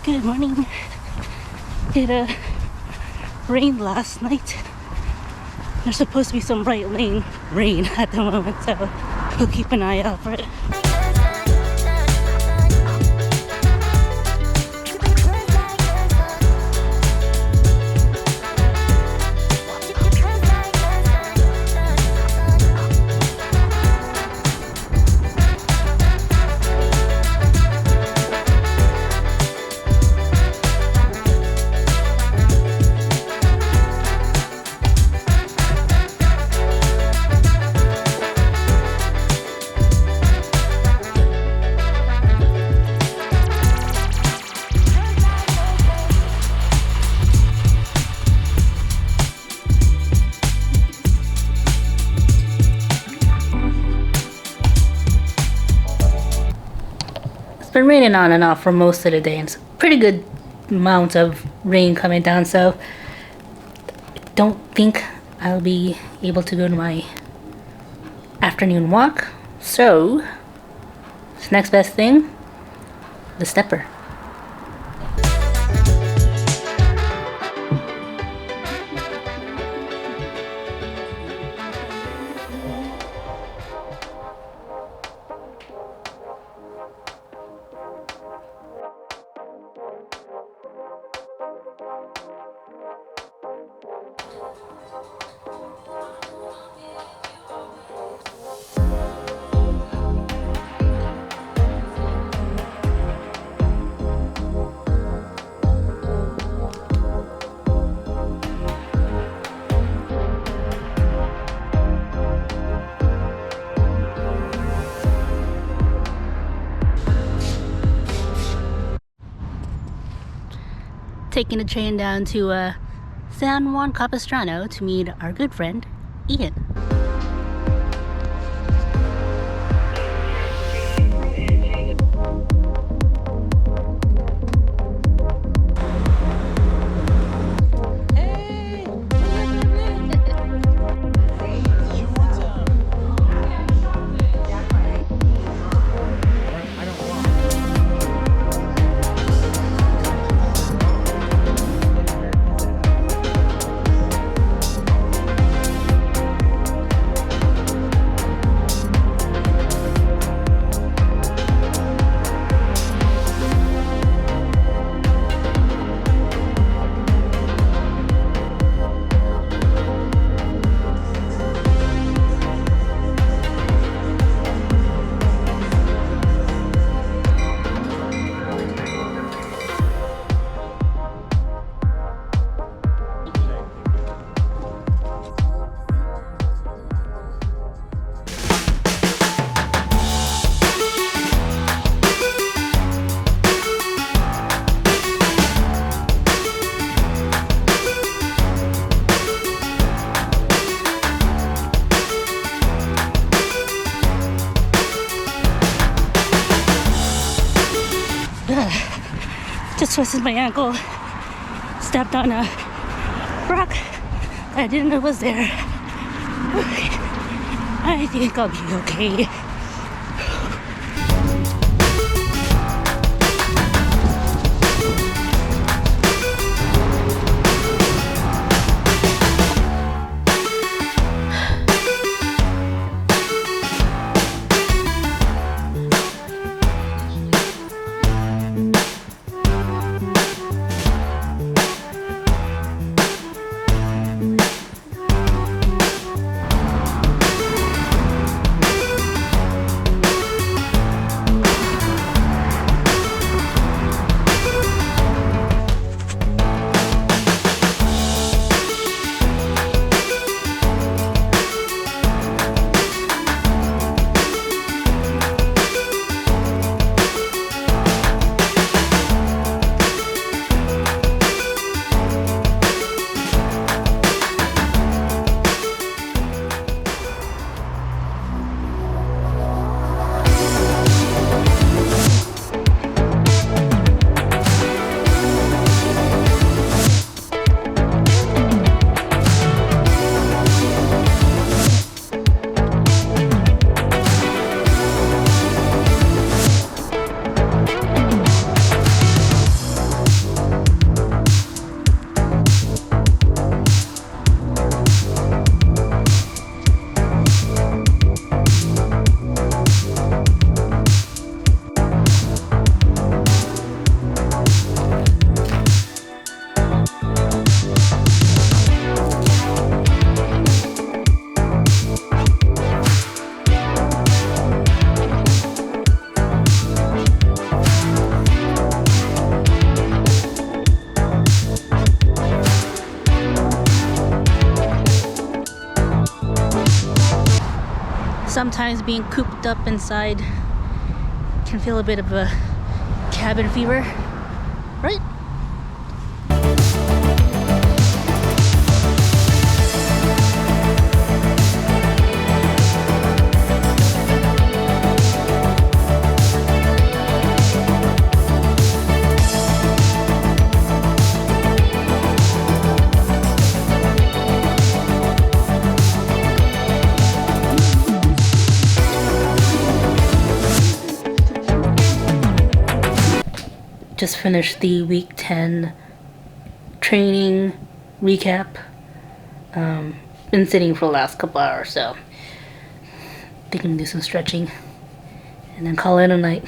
Good morning. It rained last night. There's supposed to be some bright rain at the moment, so we'll keep an eye out for it. It's been raining on and off for most of the day, and it's a pretty good amount of rain coming down, so I don't think I'll be able to go to my afternoon walk. So this next best thing, the stepper. Taking the train down to San Juan Capistrano to meet our good friend Ian. Just twisted my ankle, stepped on a rock I didn't know was there. I think I'll be okay. sometimes being cooped up inside can feel a bit of a cabin fever, right? Just finished the week 10 training recap. Been sitting for the last couple hours, so I think I'm gonna do some stretching and then call it a night.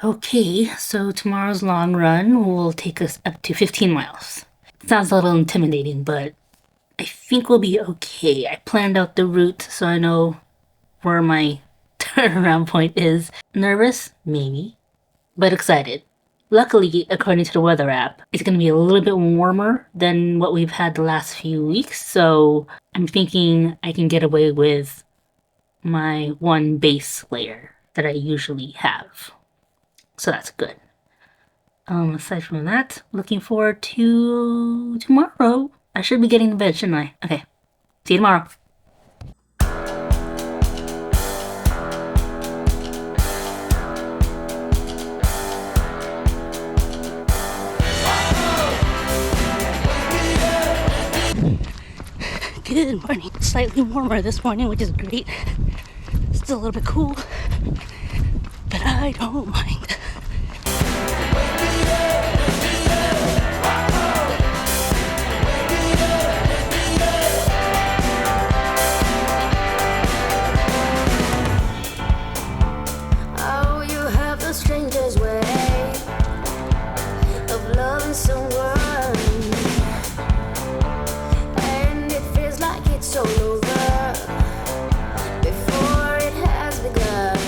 Okay, so tomorrow's long run will take us up to 15 miles. It sounds a little intimidating, but I think we'll be okay. I planned out the route so I know where my turnaround point is. Nervous? Maybe. But excited. Luckily, according to the weather app, it's going to be a little bit warmer than what we've had the last few weeks, so I'm thinking I can get away with my one base layer that I usually have. So that's good. Aside from that, looking forward to tomorrow. I should be getting to bed, shouldn't I? Okay. See you tomorrow. Good morning. Slightly warmer this morning, which is great. Still a little bit cool, but I don't mind. Oh, you have the strangest way of loving someone. It's all over before it has begun.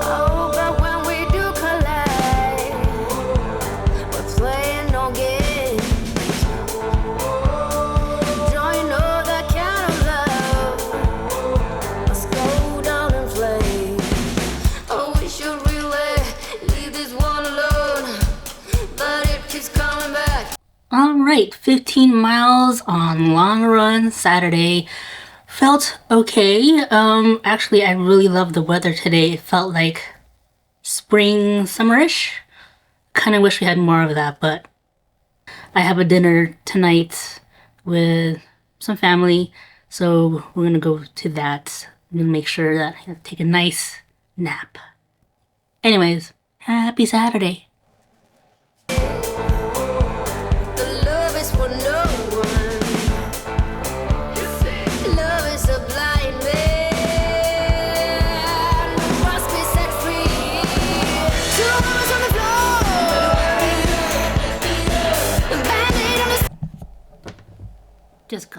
Oh, but when we do collide, we're playing no games. Don't you know that kind of love? Let's go down in flames. Oh, we should really leave this one alone, but it keeps coming back. Alright, 15 miles on long run Saturday. Felt okay. Actually, I really loved the weather today. It felt like spring, summerish. Kind of wish we had more of that, but I have a dinner tonight with some family, so we're gonna go to that. I'm gonna make sure that I take a nice nap. Anyways, happy Saturday. Love is a blind man, must be set free.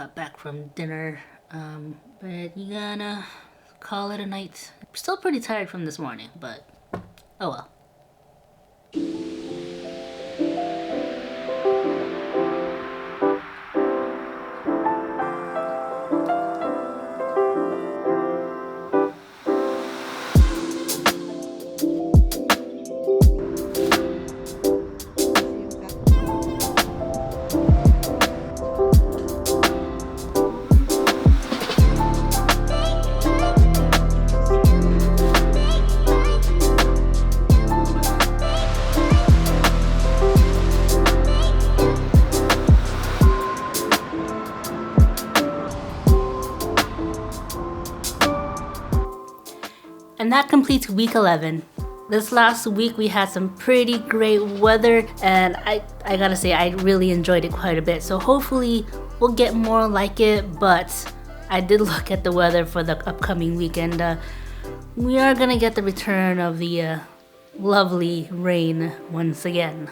got back from dinner. But you gonna call it a night. Still pretty tired from this morning, but oh well. And that completes week 11. This last week we had some pretty great weather, and I gotta say I really enjoyed it quite a bit. So hopefully we'll get more like it, but I did look at the weather for the upcoming weekend. We are gonna get the return of the lovely rain once again.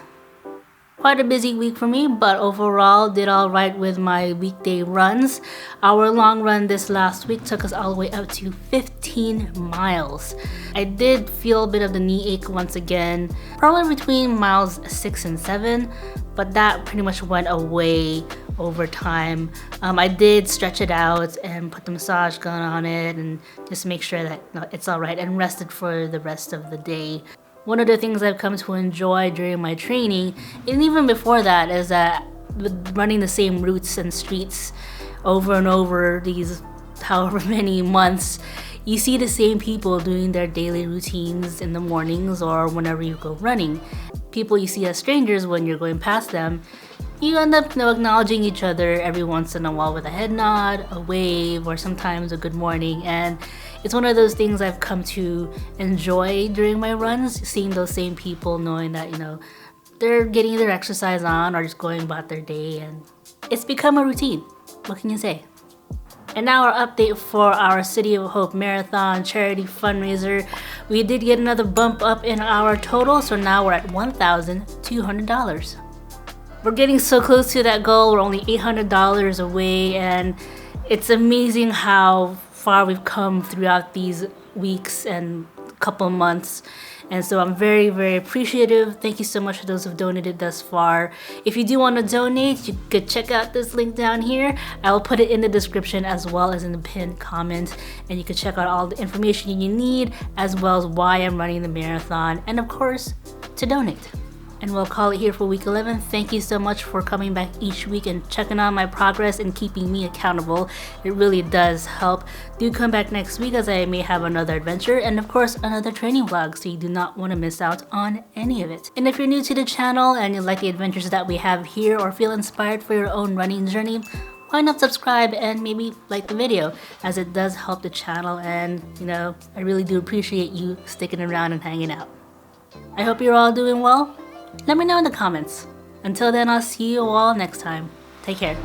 Quite a busy week for me, but overall did all right with my weekday runs. Our long run this last week took us all the way up to 15 miles. I did feel a bit of the knee ache once again, probably between miles 6 and 7, but that pretty much went away over time. I did stretch it out and put the massage gun on it and just make sure that it's all right, and rested for the rest of the day. One of the things I've come to enjoy during my training, and even before that, is that with running the same routes and streets over and over these however many months, you see the same people doing their daily routines in the mornings or whenever you go running. People you see as strangers when you're going past them, you end up acknowledging each other every once in a while with a head nod, a wave, or sometimes a good morning. And it's one of those things I've come to enjoy during my runs, seeing those same people, knowing that, they're getting their exercise on or just going about their day, and it's become a routine. What can you say? And now our update for our City of Hope Marathon charity fundraiser. We did get another bump up in our total, so now we're at $1,200. We're getting so close to that goal. We're only $800 away, and it's amazing how far we've come throughout these weeks and couple months. And so I'm very, very appreciative. Thank you so much for those who've donated thus far. If you do want to donate, you could check out this link down here. I will put it in the description as well as in the pinned comment, and you can check out all the information you need, as well as why I'm running the marathon, and of course, to donate. And we'll call it here for week 11. Thank you so much for coming back each week and checking on my progress and keeping me accountable. It really does help. Do come back next week, as I may have another adventure and of course another training vlog, so you do not want to miss out on any of it. And if you're new to the channel and you like the adventures that we have here, or feel inspired for your own running journey, why not subscribe and maybe like the video, as it does help the channel, and I really do appreciate you sticking around and hanging out. I hope you're all doing well. Let me know in the comments. Until then, I'll see you all next time. Take care.